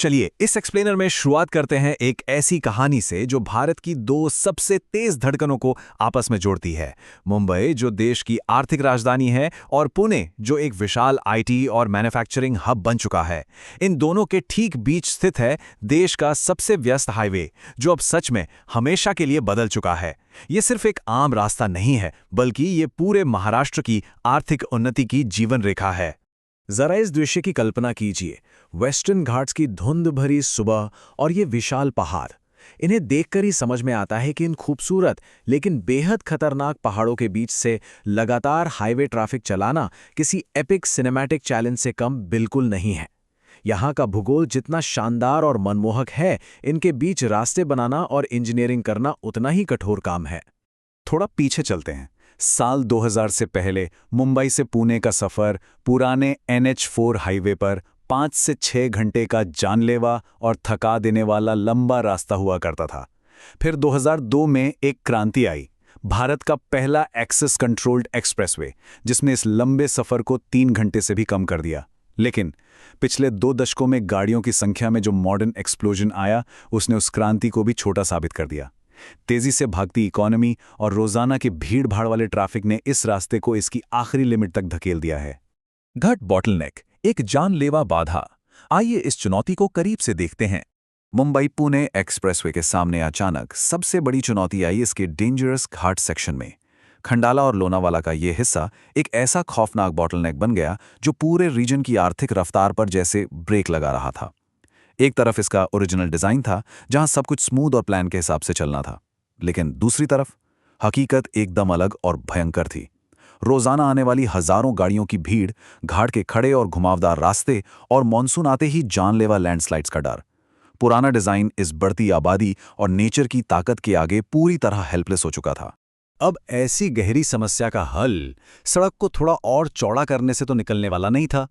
चलिए इस एक्सप्लेनर में शुरुआत करते हैं एक ऐसी कहानी से जो भारत की दो सबसे तेज धड़कनों को आपस में जोड़ती है। मुंबई जो देश की आर्थिक राजधानी है और पुणे जो एक विशाल आईटी और मैन्युफैक्चरिंग हब बन चुका है। इन दोनों के ठीक बीच स्थित है देश का सबसे व्यस्त हाईवे जो अब सच में हमेशा के लिए बदल चुका है। ये सिर्फ एक आम रास्ता नहीं है बल्कि ये पूरे महाराष्ट्र की आर्थिक उन्नति की जीवन रेखा है। जरा इस दृश्य की कल्पना कीजिए, वेस्टर्न घाट्स की धुंध भरी सुबह और ये विशाल पहाड़। इन्हें देखकर ही समझ में आता है कि इन खूबसूरत लेकिन बेहद खतरनाक पहाड़ों के बीच से लगातार हाईवे ट्रैफिक चलाना किसी एपिक सिनेमैटिक चैलेंज से कम बिल्कुल नहीं है। यहाँ का भूगोल जितना शानदार और मनमोहक है, इनके बीच रास्ते बनाना और इंजीनियरिंग करना उतना ही कठोर काम है। थोड़ा पीछे चलते हैं। साल 2000 से पहले मुंबई से पुणे का सफ़र पुराने NH4 हाईवे पर 5 से 6 घंटे का जानलेवा और थका देने वाला लंबा रास्ता हुआ करता था। फिर 2002 में एक क्रांति आई, भारत का पहला एक्सेस कंट्रोल्ड एक्सप्रेसवे, जिसने इस लंबे सफ़र को 3 घंटे से भी कम कर दिया। लेकिन पिछले 2 दशकों में गाड़ियों की संख्या में जो मॉडर्न एक्सप्लोजन आया, उसने उस क्रांति को भी छोटा साबित कर दिया। तेजी से भागती इकोनॉमी और रोजाना की भीड़ भाड़ वाले ट्रैफिक ने इस रास्ते को इसकी आखिरी लिमिट तक धकेल दिया है। घट बॉटलनेक, एक जानलेवा बाधा। आइए इस चुनौती को करीब से देखते हैं। मुंबई पुणे एक्सप्रेसवे के सामने अचानक सबसे बड़ी चुनौती आई इसके डेंजरस घाट सेक्शन में। खंडाला और लोनावाला का ये हिस्सा एक ऐसा खौफनाक बॉटलनेक बन गया जो पूरे रीजन की आर्थिक रफ्तार पर जैसे ब्रेक लगा रहा था। एक तरफ इसका ओरिजिनल डिजाइन था जहां सब कुछ स्मूथ और प्लान के हिसाब से चलना था, लेकिन दूसरी तरफ हकीकत एकदम अलग और भयंकर थी। रोजाना आने वाली हजारों गाड़ियों की भीड़, घाट के खड़े और घुमावदार रास्ते और मानसून आते ही जानलेवा लैंडस्लाइड्स का डर। पुराना डिजाइन इस बढ़ती आबादी और नेचर की ताकत के आगे पूरी तरह हेल्पलेस हो चुका था। अब ऐसी गहरी समस्या का हल सड़क को थोड़ा और चौड़ा करने से तो निकलने वाला नहीं था।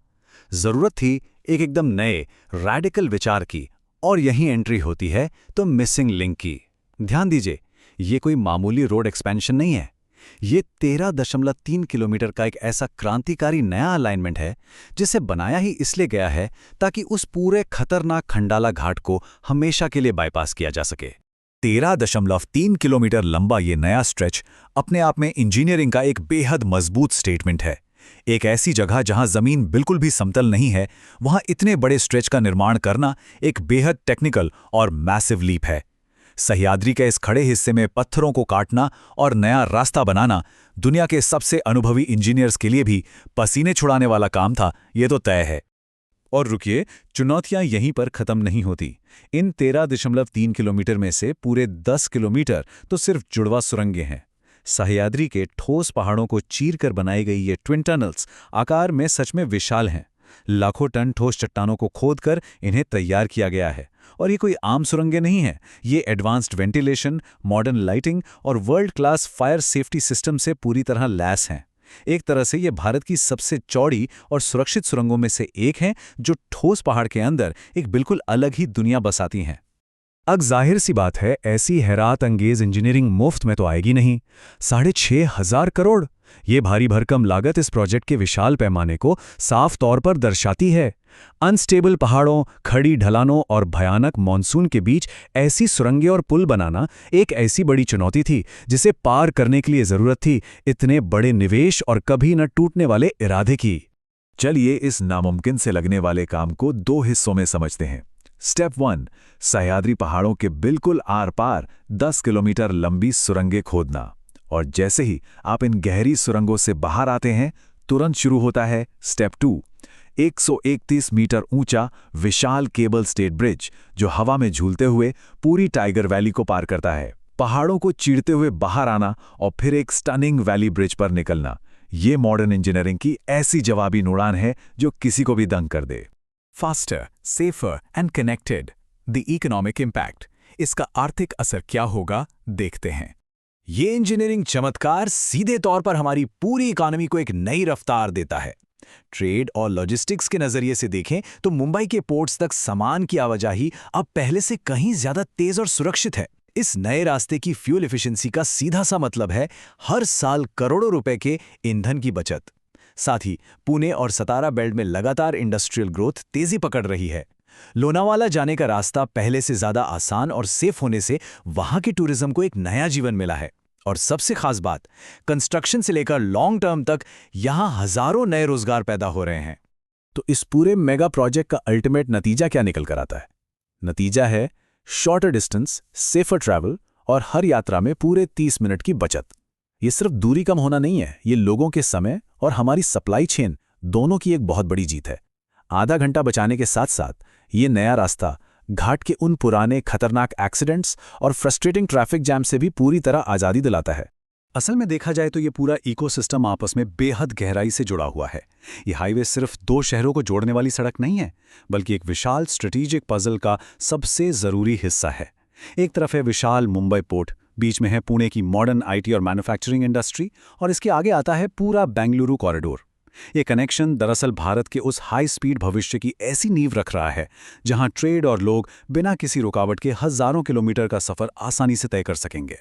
जरूरत थी एक एकदम नए रैडिकल विचार की, और यहीं एंट्री होती है तो मिसिंग लिंक की। ध्यान दीजिए, ये कोई मामूली रोड एक्सपेंशन नहीं है। ये 13.3 किलोमीटर का एक ऐसा क्रांतिकारी नया अलाइनमेंट है जिसे बनाया ही इसलिए गया है ताकि उस पूरे खतरनाक खंडाला घाट को हमेशा के लिए बाईपास किया जा सके। 13.3 किलोमीटर लंबा ये नया स्ट्रेच अपने आप में इंजीनियरिंग का एक बेहद मजबूत स्टेटमेंट है। एक ऐसी जगह जहां जमीन बिल्कुल भी समतल नहीं है, वहां इतने बड़े स्ट्रेच का निर्माण करना एक बेहद टेक्निकल और मैसिव लीप है। सह्याद्री के इस खड़े हिस्से में पत्थरों को काटना और नया रास्ता बनाना दुनिया के सबसे अनुभवी इंजीनियर्स के लिए भी पसीने छुड़ाने वाला काम था, ये तो तय है। और रुकिए, चुनौतियां यहीं पर खत्म नहीं होती। इन 13.3 किलोमीटर में से पूरे 10 किलोमीटर तो सिर्फ जुड़वा सुरंगें हैं। सह्याद्री के ठोस पहाड़ों को चीरकर बनाई गई ये ट्विन टनल्स आकार में सच में विशाल हैं। लाखों टन ठोस चट्टानों को खोदकर इन्हें तैयार किया गया है। और ये कोई आम सुरंगें नहीं हैं, ये एडवांस्ड वेंटिलेशन, मॉडर्न लाइटिंग और world class fire safety system से पूरी तरह लैस हैं। एक तरह से ये भारत की सबसे चौड़ी और सुरक्षित सुरंगों में से एक है जो ठोस पहाड़ के अंदर एक बिल्कुल अलग ही दुनिया बसाती हैं। अब जाहिर सी बात है, ऐसी हैरात अंगेज इंजीनियरिंग मुफ्त में तो आएगी नहीं। 6,500 करोड़, ये भारी भरकम लागत इस प्रोजेक्ट के विशाल पैमाने को साफ तौर पर दर्शाती है। अनस्टेबल पहाड़ों, खड़ी ढलानों और भयानक मॉनसून के बीच ऐसी सुरंगें और पुल बनाना एक ऐसी बड़ी चुनौती थी जिसे पार करने के लिए जरूरत थी इतने बड़े निवेश और कभी न टूटने वाले इरादे की। चलिए इस नामुमकिन से लगने वाले काम को 2 हिस्सों में समझते हैं। स्टेप 1, सह्याद्री पहाड़ों के बिल्कुल आर पार 10 किलोमीटर लंबी सुरंगें खोदना। और जैसे ही आप इन गहरी सुरंगों से बाहर आते हैं, तुरंत शुरू होता है स्टेप 2, 131 मीटर ऊंचा विशाल केबल स्टेड ब्रिज जो हवा में झूलते हुए पूरी टाइगर वैली को पार करता है। पहाड़ों को चीरते हुए बाहर आना और फिर एक स्टनिंग वैली ब्रिज पर निकलना, ये मॉडर्न इंजीनियरिंग की ऐसी जवाबी उड़ान है जो किसी को भी दंग कर दे। Faster, safer and connected, the economic impact. इसका आर्थिक असर क्या होगा, देखते हैं। ये इंजीनियरिंग चमत्कार सीधे तौर पर हमारी पूरी इकोनॉमी को एक नई रफ्तार देता है। ट्रेड और लॉजिस्टिक्स के नजरिए से देखें तो मुंबई के पोर्ट्स तक सामान की आवाजाही अब पहले से कहीं ज्यादा तेज और सुरक्षित है। इस नए रास्ते की फ्यूल एफिशिएंसी का सीधा सा मतलब है हर साल करोड़ों रुपए के ईंधन की बचत। साथ ही पुणे और सतारा बेल्ट में लगातार इंडस्ट्रियल ग्रोथ तेजी पकड़ रही है। लोनावाला जाने का रास्ता पहले से ज्यादा आसान और सेफ होने से वहां के टूरिज्म को एक नया जीवन मिला है। और सबसे खास बात, कंस्ट्रक्शन से लेकर लॉन्ग टर्म तक यहां हजारों नए रोजगार पैदा हो रहे हैं। तो इस पूरे मेगा प्रोजेक्ट का अल्टीमेट नतीजा क्या निकल कर आता है? नतीजा है शॉर्टर डिस्टेंस, सेफर ट्रैवल और हर यात्रा में पूरे 30 मिनट की बचत। ये सिर्फ दूरी कम होना नहीं है, ये लोगों के समय और हमारी सप्लाई चेन दोनों की एक बहुत बड़ी जीत है। आधा घंटा बचाने के साथ साथ ये नया रास्ता घाट के उन पुराने खतरनाक एक्सीडेंट्स और फ्रस्ट्रेटिंग ट्रैफिक जैम से भी पूरी तरह आज़ादी दिलाता है। असल में देखा जाए तो ये पूरा इकोसिस्टम आपस में बेहद गहराई से जुड़ा हुआ है। ये हाईवे सिर्फ 2 शहरों को जोड़ने वाली सड़क नहीं है, बल्कि एक विशाल स्ट्रेटेजिक पजल का सबसे ज़रूरी हिस्सा है। एक तरफ है विशाल मुंबई पोर्ट, बीच में है पुणे की मॉडर्न आईटी और मैन्युफैक्चरिंग इंडस्ट्री, और इसके आगे आता है पूरा बेंगलुरु कॉरिडोर। ये कनेक्शन दरअसल भारत के उस हाई स्पीड भविष्य की ऐसी नींव रख रहा है जहां ट्रेड और लोग बिना किसी रुकावट के हजारों किलोमीटर का सफर आसानी से तय कर सकेंगे।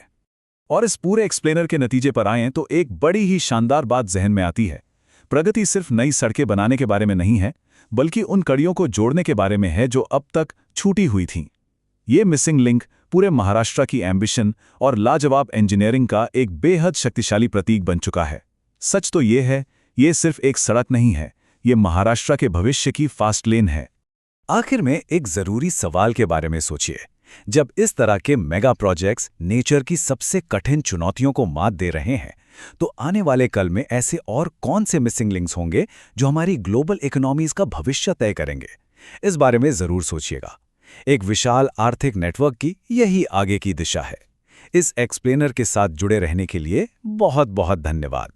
और इस पूरे एक्सप्लेनर के नतीजे पर आएं तो एक बड़ी ही शानदार बात जहन में आती है। प्रगति सिर्फ नई सड़कें बनाने के बारे में नहीं है, बल्कि उन कड़ियों को जोड़ने के बारे में है जो अब तक छूटी हुई थीं। ये मिसिंग लिंक पूरे महाराष्ट्र की एम्बिशन और लाजवाब इंजीनियरिंग का एक बेहद शक्तिशाली प्रतीक बन चुका है। सच तो ये है, ये सिर्फ एक सड़क नहीं है, ये महाराष्ट्र के भविष्य की फास्ट लेन है। आखिर में एक जरूरी सवाल के बारे में सोचिए। जब इस तरह के मेगा प्रोजेक्ट्स नेचर की सबसे कठिन चुनौतियों को मात दे रहे हैं, तो आने वाले कल में ऐसे और कौन से मिसिंग लिंक्स होंगे जो हमारी ग्लोबल इकोनॉमीज का भविष्य तय करेंगे? इस बारे में जरूर सोचिएगा। एक विशाल आर्थिक नेटवर्क की यही आगे की दिशा है। इस एक्सप्लेनर के साथ जुड़े रहने के लिए बहुत बहुत धन्यवाद।